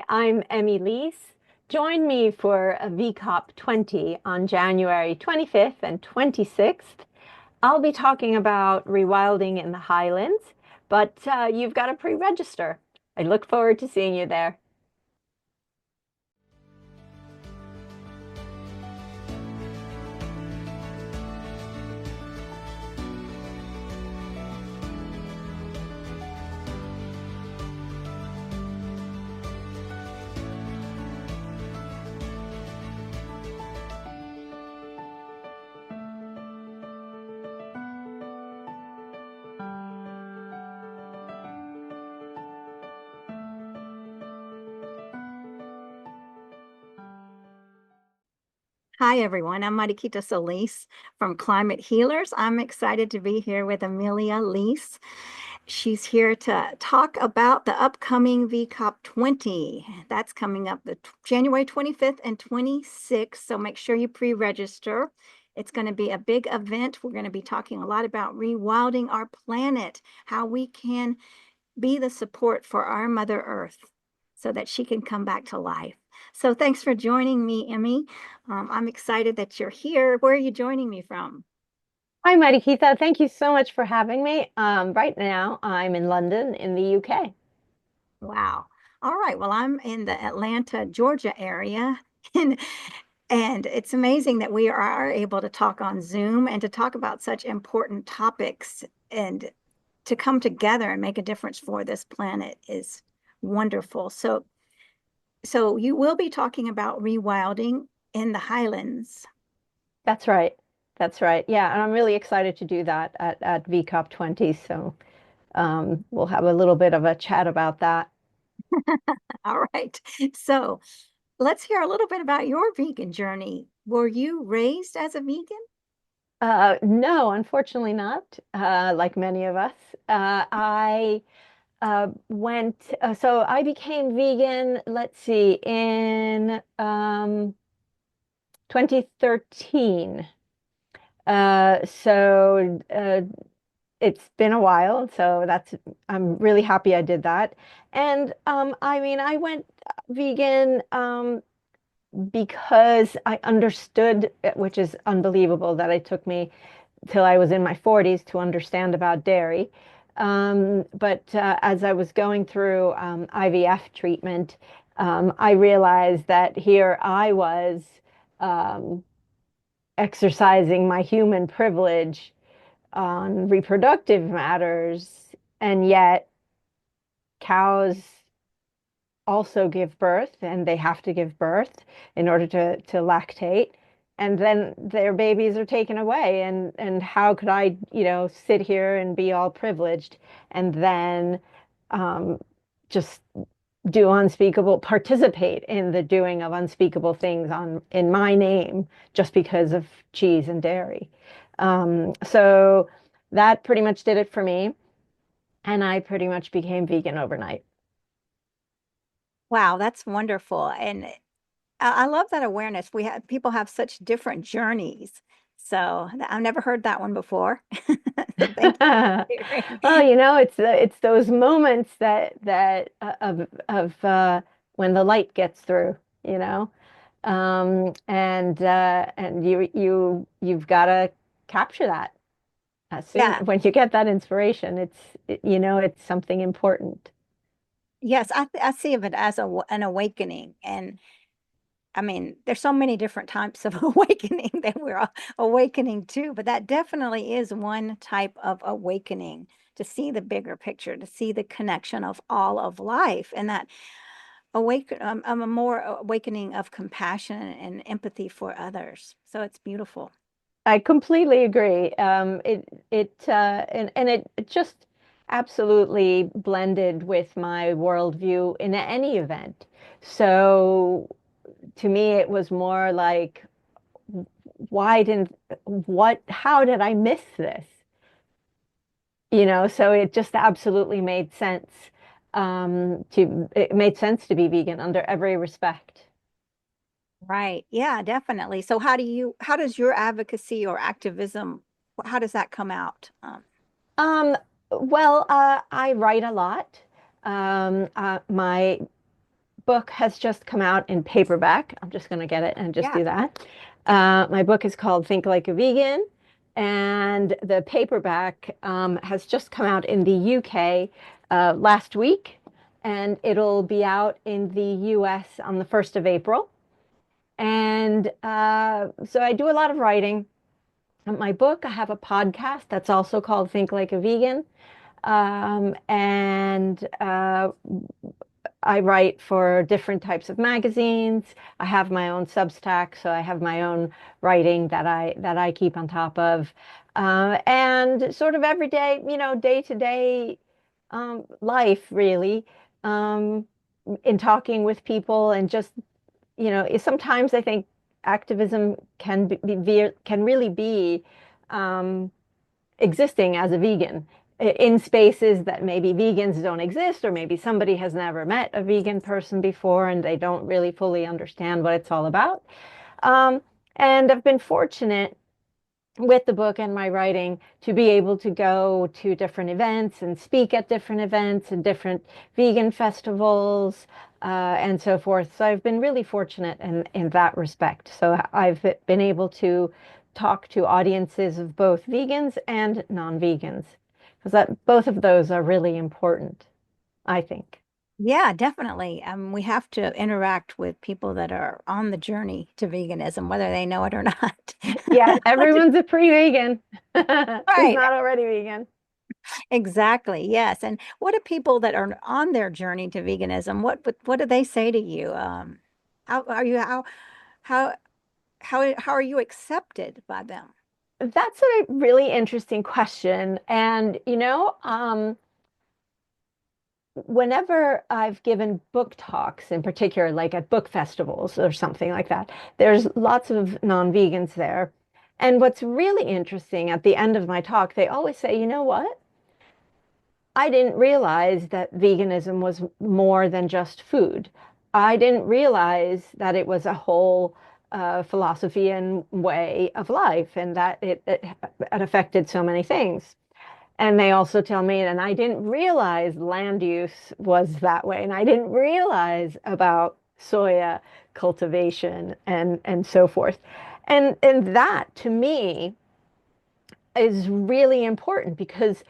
I'm Emilia Leese. Join me for a VCOP 20 on January 25th and 26th. I'll be talking about rewilding in the Highlands, but you've got to pre-register. I look forward to seeing you there. Hi, everyone. I'm Mariquita Solis from Climate Healers. I'm excited to be here with Emilia Leese. She's here to talk about the upcoming VCOP 20. That's coming up the January 25th and 26th. So make sure you pre-register. It's going to be a big event. We're going to be talking a lot about rewilding our planet, how we can be the support for our Mother Earth so that she can come back to life. So thanks for joining me, Emmy. I'm excited that you're here. Where are you joining me from? Hi, Mariquita. Thank you so much for having me. Right now, I'm in London in the UK. Wow. All right. Well, I'm in the Atlanta, Georgia area. And and it's amazing that we are able to talk on Zoom and to talk about such important topics and to come together and make a difference for this planet is wonderful. So you will be talking about rewilding in the Highlands. That's right. That's right. Yeah, and I'm really excited to do that at VCOP 20. So we'll have a little bit of a chat about that. All right. So let's hear a little bit about your vegan journey. Were you raised as a vegan? No, unfortunately not, like many of us. So I became vegan, let's see, in 2013. It's been a while, so I'm really happy I did that. And I mean, I went vegan because I understood, which is unbelievable that it took me till I was in my 40s to understand about dairy. But as I was going through IVF treatment, I realized that here I was um, exercising my human privilege on reproductive matters, and yet cows also give birth, and they have to give birth in order to lactate. And then their babies are taken away. And how could I, sit here and be all privileged and then um, just participate in the doing of unspeakable things in my name just because of cheese and dairy. So that pretty much did it for me. And I pretty much became vegan overnight. Wow, that's wonderful. And I love that awareness. We have people have such different journeys. So I've never heard that one before. So thank you for sharing. Well, it's those moments that of when the light gets through, and you've got to capture that as soon Yeah. when you get that inspiration. It's something important. Yes, I see of it as an awakening. And I mean, there's so many different types of awakening that we're awakening to, but that definitely is one type of awakening to see the bigger picture, to see the connection of all of life, and that a more awakening of compassion and empathy for others. So it's beautiful. I completely agree. And it just absolutely blended with my worldview in any event. So to me, it was more like, why didn't, how did I miss this? So it just absolutely made sense. It made sense to be vegan under every respect. Right. Yeah, definitely. So how does your advocacy or activism, how does that come out? Well, I write a lot. My book has just come out in paperback. I'm just going to get it and just Yeah. do that. My book is called Think Like a Vegan, and the paperback has just come out in the UK last week, and it'll be out in the US on the 1st of April. And so I do a lot of writing. My book, I have a podcast that's also called Think Like a Vegan. And I write for different types of magazines. I have my own Substack, so I have my own writing that I keep on top of. And sort of every day, day to day life, really, um, in talking with people and just, sometimes I think activism can really be um, existing as a vegan in spaces that maybe vegans don't exist, or maybe somebody has never met a vegan person before and they don't really fully understand what it's all about. Um, and I've been fortunate with the book and my writing to be able to go to different events and speak at different events and different vegan festivals and so forth. So I've been really fortunate in that respect. So I've been able to talk to audiences of both vegans and non-vegans because that both of those are really important, I think. Yeah, definitely. We have to interact with people that are on the journey to veganism, whether they know it or not. Yeah, Like everyone's a pre-vegan. Who's right, not already vegan? exactly. Yes. And what do people that are on their journey to veganism, what do they say to you? How are you how how are you accepted by them? That's a really interesting question. And, whenever I've given book talks, in particular, like at book festivals or something like that, there's lots of non-vegans there. And what's really interesting at the end of my talk, they always say, you know what? I didn't realize that veganism was more than just food. I didn't realize that it was a whole philosophy and way of life and that it affected so many things. And they also tell me, and I didn't realize land use was that way. And I didn't realize about soya cultivation and so forth. And that to me is really important because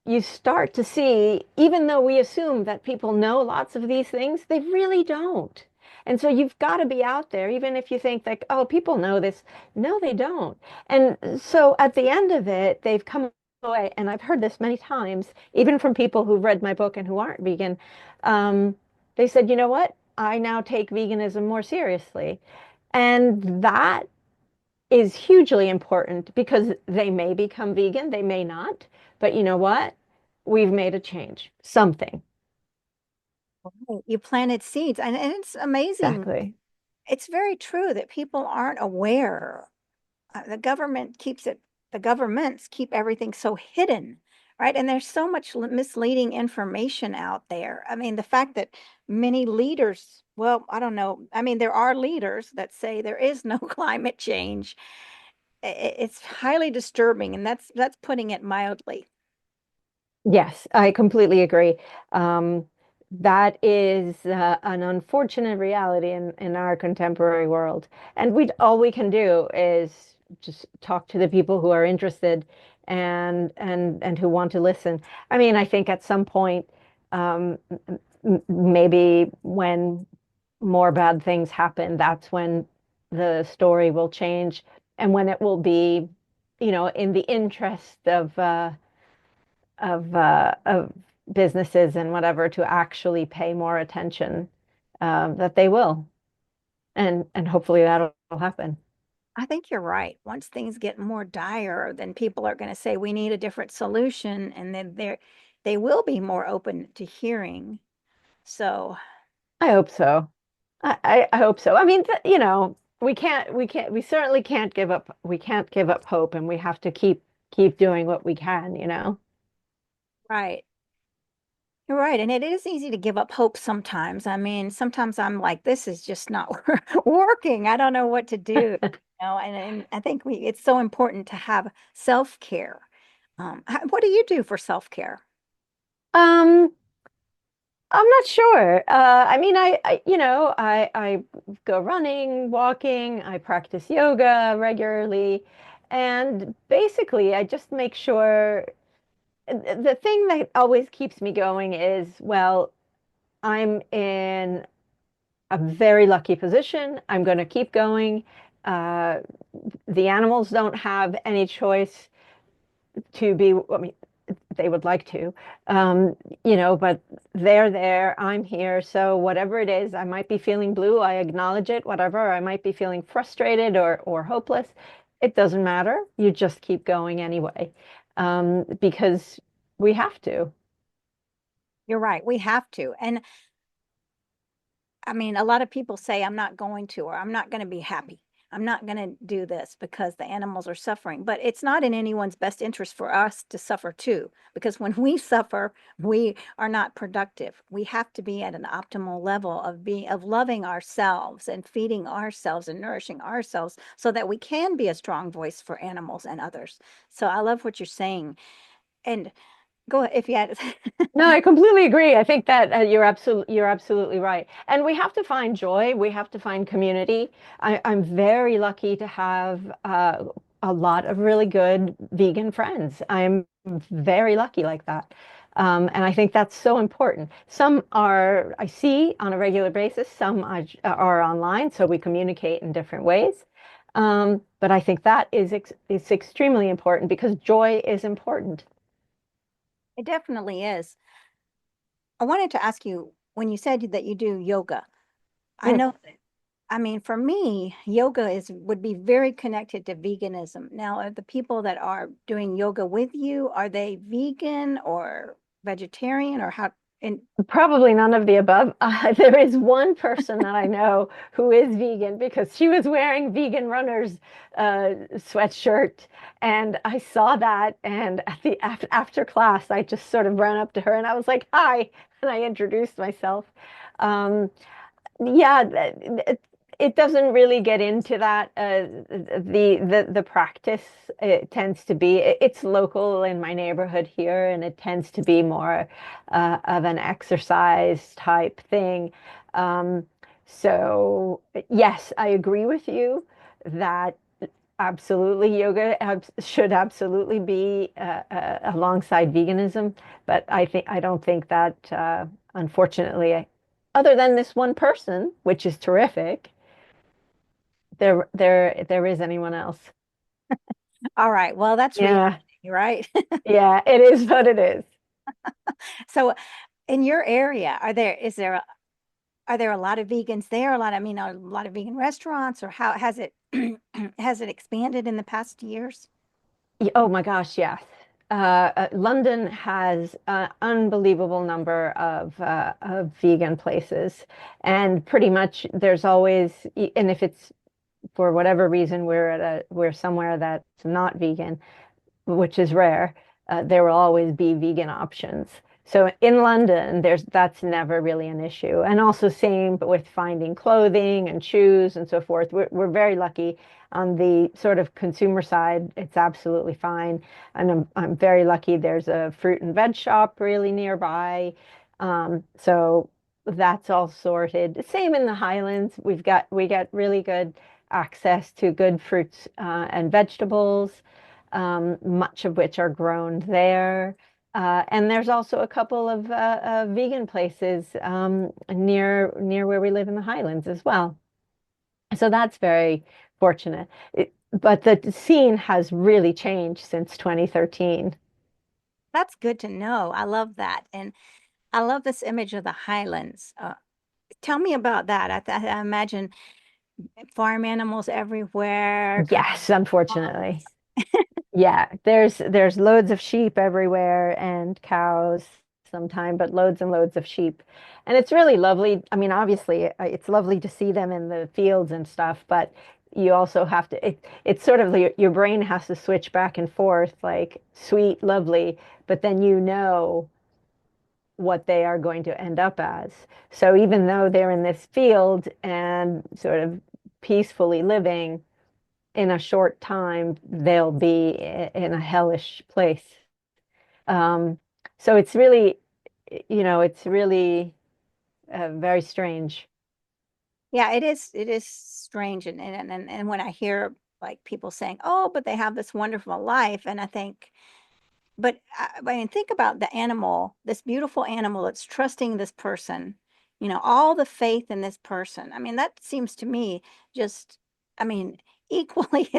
you start to see, even though we assume that people know lots of these things, they really don't. And so you've got to be out there, even if you think like, oh, people know this. No, they don't. And so at the end of it, they've come away, and I've heard this many times, even from people who've read my book and who aren't vegan. Um, they said, you know what? I now take veganism more seriously. And that is hugely important because they may become vegan, they may not, but you know what? We've made a change, something. Right. You planted seeds, and it's amazing. Exactly. It's very true that people aren't aware. The governments keep everything so hidden, right? And there's so much misleading information out there. I mean, the fact that many leaders, well, I don't know. I mean, there are leaders that say there is no climate change. It's highly disturbing, and that's putting it mildly. Yes, I completely agree. Um, that is an unfortunate reality in our contemporary world. And all we can do is just talk to the people who are interested and who want to listen. I mean, I think at some point, um, maybe when more bad things happen, that's when the story will change and when it will be, in the interest of businesses and whatever to actually pay more attention, that they will, and hopefully that'll happen. I think you're right. Once things get more dire, then people are going to say we need a different solution, and then they will be more open to hearing. So, I hope so. I hope so. I mean, we certainly can't give up. We can't give up hope, and we have to keep doing what we can. right. You're right. And it is easy to give up hope sometimes. I mean, sometimes I'm like, this is just not working. I don't know what to do. And I think it's so important to have self-care. What do you do for self-care? Um, I'm not sure. I mean, I go running, walking, I practice yoga regularly, and basically, I just make sure the thing that always keeps me going is, well, I'm in a very lucky position. I'm going to keep going. Uh, the animals don't have any choice to be, I mean, they would like to, um, but they're there, I'm here. So whatever it is, I might be feeling blue, I acknowledge it, whatever. I might be feeling frustrated or hopeless. It doesn't matter. You just keep going anyway, because we have to. You're right. We have to. And I mean, a lot of people say, I'm not going to, or I'm not going to be happy. I'm not going to do this because the animals are suffering. But it's not in anyone's best interest for us to suffer too, because when we suffer, we are not productive. We have to be at an optimal level of loving ourselves and feeding ourselves and nourishing ourselves so that we can be a strong voice for animals and others. So I love what you're saying. And go ahead if you had. No, I completely agree. I think that you're absolutely right. And we have to find joy. We have to find community. I'm very lucky to have a lot of really good vegan friends. I'm very lucky like that. And I think that's so important. Some are I see on a regular basis, some are online, so we communicate in different ways. But I think that is extremely important because joy is important. It definitely is. I wanted to ask you when you said that you do yoga. I Mm. know, I mean, for me, yoga is would be very connected to veganism. Now, are the people that are doing yoga with you, are they vegan or vegetarian or how? And Probably none of the above. There is one person that I know who is vegan because she was wearing vegan runner's sweatshirt, and I saw that. And after class, I just sort of ran up to her and I was like, "Hi," and I introduced myself. Um, yeah, it doesn't really get into that. The practice, it tends to be it's local in my neighborhood here, and it tends to be more of an exercise type thing. Um, so yes, I agree with you that absolutely yoga should absolutely be alongside veganism, but I don't think that unfortunately, other than this one person, which is terrific, there is anyone else. all right, well, that's reality, Yeah, right? yeah, it is what it is. So in your area, are there a lot of vegans there? I mean, a lot of vegan restaurants, or how has it has it expanded in the past years? Oh my gosh, yes. London has an unbelievable number of vegan places, and pretty much there's always, and if it's for whatever reason we're somewhere that's not vegan, which is rare, there will always be vegan options. So in London, that's never really an issue. And also same but with finding clothing and shoes and so forth. We're very lucky on the sort of consumer side. It's absolutely fine. And I'm very lucky. There's a fruit and veg shop really nearby. So that's all sorted. Same in the Highlands. We get really good access to good fruits and vegetables, much of which are grown there. And there's also a couple of vegan places near where we live in the Highlands as well. So that's very fortunate. But the scene has really changed since 2013. That's good to know. I love that. And I love this image of the Highlands. Tell me about that. I imagine farm animals everywhere, Yes, unfortunately. cows. Yeah, there's loads of sheep everywhere and cows sometime, but loads and loads of sheep. And it's really lovely. I mean, obviously, it's lovely to see them in the fields and stuff, but you also have to it's sort of your brain has to switch back and forth like sweet, lovely, but then what they are going to end up as. So even though they're in this field and sort of peacefully living, in a short time, they'll be in a hellish place. Um, so it's really very strange. Yeah, it is strange. And when I hear like people saying, oh, but they have this wonderful life, and I think, but I mean, think about the animal, this beautiful animal that's trusting this person, all the faith in this person. I mean, that seems to me just, I mean, equally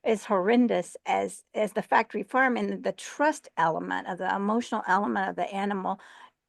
as horrendous as the factory farm, and the trust element of the emotional element of the animal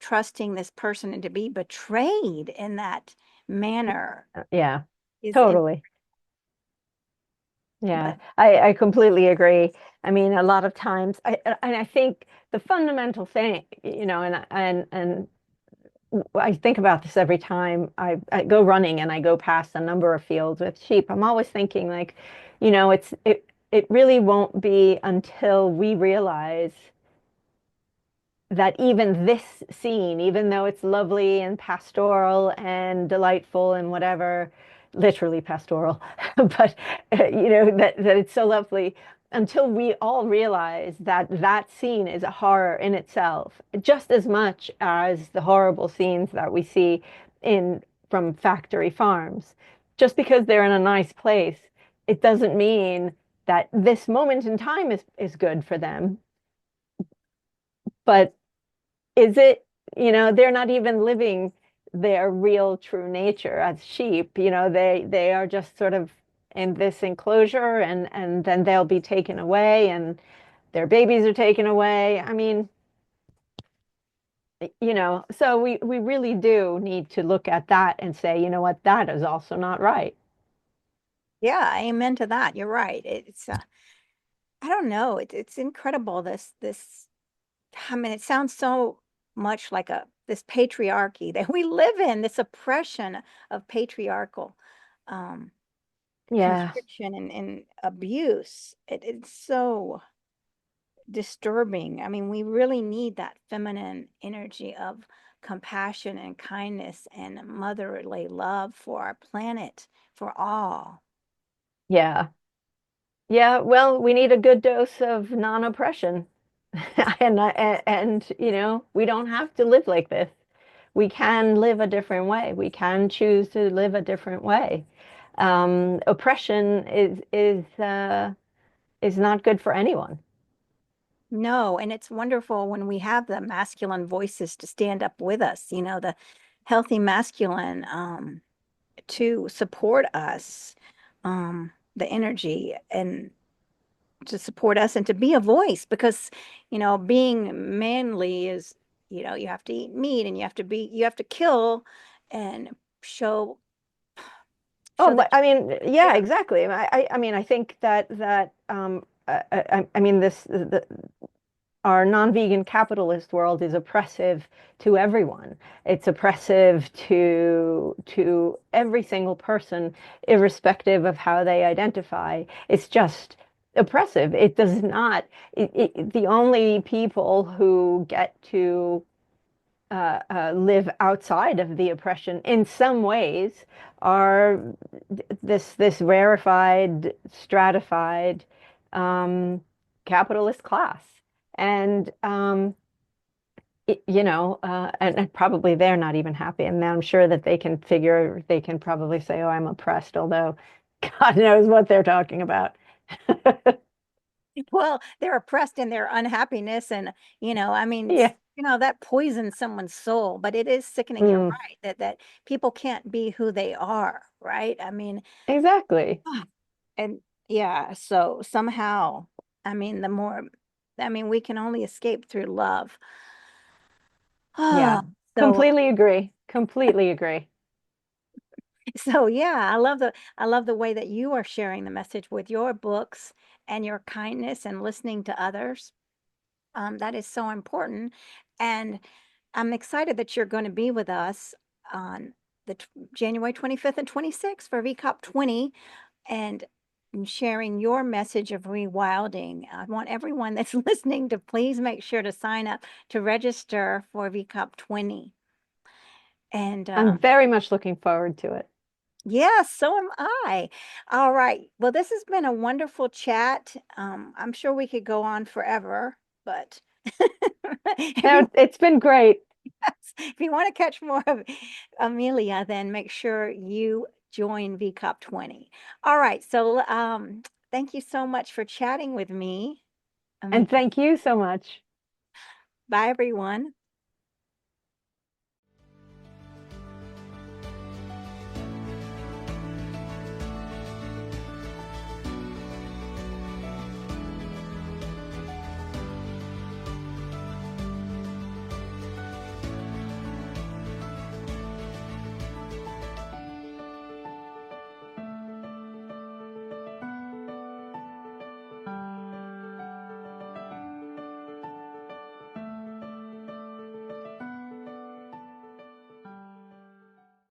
trusting this person, and to be betrayed in that manner Yeah, is in, totally. Yeah, but I completely agree. I mean, a lot of times, and I think the fundamental thing, and I think about this every time I go running and I go past a number of fields with sheep. I'm always thinking like, it really won't be until we realize that even this scene, even though it's lovely and pastoral and delightful and whatever, literally pastoral, but that it's so lovely, until we all realize that that scene is a horror in itself, just as much as the horrible scenes that we see in from factory farms. Just because they're in a nice place, it doesn't mean that this moment in time is good for them. But is it, they're not even living their real true nature as sheep. They are just sort of in this enclosure, and then they'll be taken away and their babies are taken away. I mean, so we really do need to look at that and say, you know what, that is also not right. yeah, amen to that. You're right. It's I don't know. It's incredible. This. I mean, it sounds so much like this patriarchy that we live in. This oppression of patriarchal um, Yeah. constriction and abuse. It's so disturbing. I mean, we really need that feminine energy of compassion and kindness and motherly love for our planet, for all. Yeah. Yeah, well, we need a good dose of non-oppression. And we don't have to live like this. We can live a different way. We can choose to live a different way. Oppression is not good for anyone. No, and it's wonderful when we have the masculine voices to stand up with us, the healthy masculine to support us, the energy and to support us and to be a voice because, being manly is, you have to eat meat and you have to kill and show Oh, show that I mean, you're yeah, exactly. I mean, I think that I mean, our non-vegan capitalist world is oppressive to everyone. It's oppressive to every single person, irrespective of how they identify. It's just oppressive. It does not. The only people who get to live outside of the oppression in some ways are this rarefied, stratified um, capitalist class. And and probably they're not even happy. And I'm sure that they can probably say, "Oh, I'm oppressed," although God knows what they're talking about. well, they're oppressed in their unhappiness and, I mean, Yeah. that poisons someone's soul, but it is sickening. You're Mm, right that people can't be who they are, right? I mean, exactly. and yeah, so somehow, I mean, I mean, we can only escape through love. Yeah. Oh, so Completely agree. Completely agree. so yeah, I love the way that you are sharing the message with your books and your kindness and listening to others. That is so important. And I'm excited that you're going to be with us on January 25th and 26th for VCOP 20 and sharing your message of rewilding. I want everyone that's listening to please make sure to sign up to register for VCOP 20. And I'm very much looking forward to it. yeah, so am I. All right. Well, this has been a wonderful chat. I'm sure we could go on forever, but if you Now, it's been great. If you want to catch more of Amelia, then make sure you join VCOP 20. All right. So thank you so much for chatting with me, And Amelia. thank you so much. Bye, everyone.